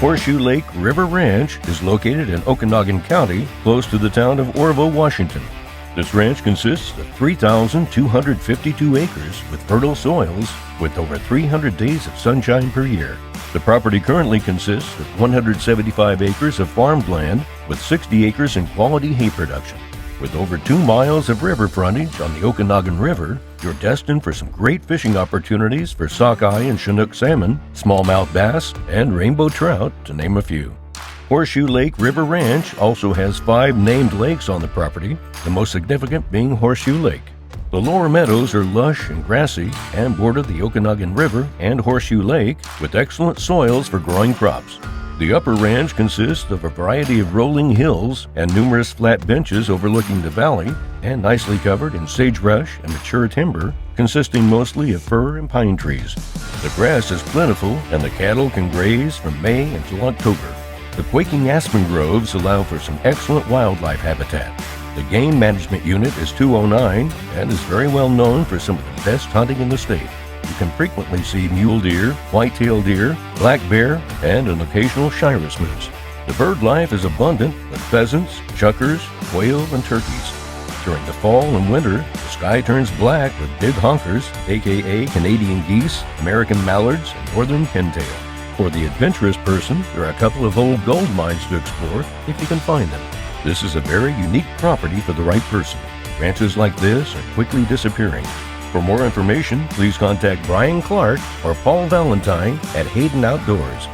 Horseshoe Lake River Ranch is located in Okanogan County, close to the town of Orville, Washington. This ranch consists of 3,252 acres with fertile soils with over 300 days of sunshine per year. The property currently consists of 175 acres of farmed land with 60 acres in quality hay production. With over 2 miles of river frontage on the Okanogan River, you're destined for some great fishing opportunities for sockeye and Chinook salmon, smallmouth bass, and rainbow trout, to name a few. Horseshoe Lake River Ranch also has 5 named lakes on the property, the most significant being Horseshoe Lake. The lower meadows are lush and grassy and border the Okanogan River and Horseshoe Lake with excellent soils for growing crops. The upper range consists of a variety of rolling hills and numerous flat benches overlooking the valley and nicely covered in sagebrush and mature timber, consisting mostly of fir and pine trees. The grass is plentiful and the cattle can graze from May until October. The Quaking Aspen groves allow for some excellent wildlife habitat. The Game Management Unit is 209 and is very well known for some of the best hunting in the state. You can frequently see mule deer, whitetail deer, black bear, and an occasional Shiras moose. The bird life is abundant with pheasants, chukars, quail, and turkeys. During the fall and winter, the sky turns black with big honkers, aka Canadian geese, American mallards, and northern pintail. For the adventurous person, there are a couple of old gold mines to explore if you can find them. This is a very unique property for the right person. Ranches like this are quickly disappearing. For more information, please contact Brian Clark or Paul Valentine at Hayden Outdoors.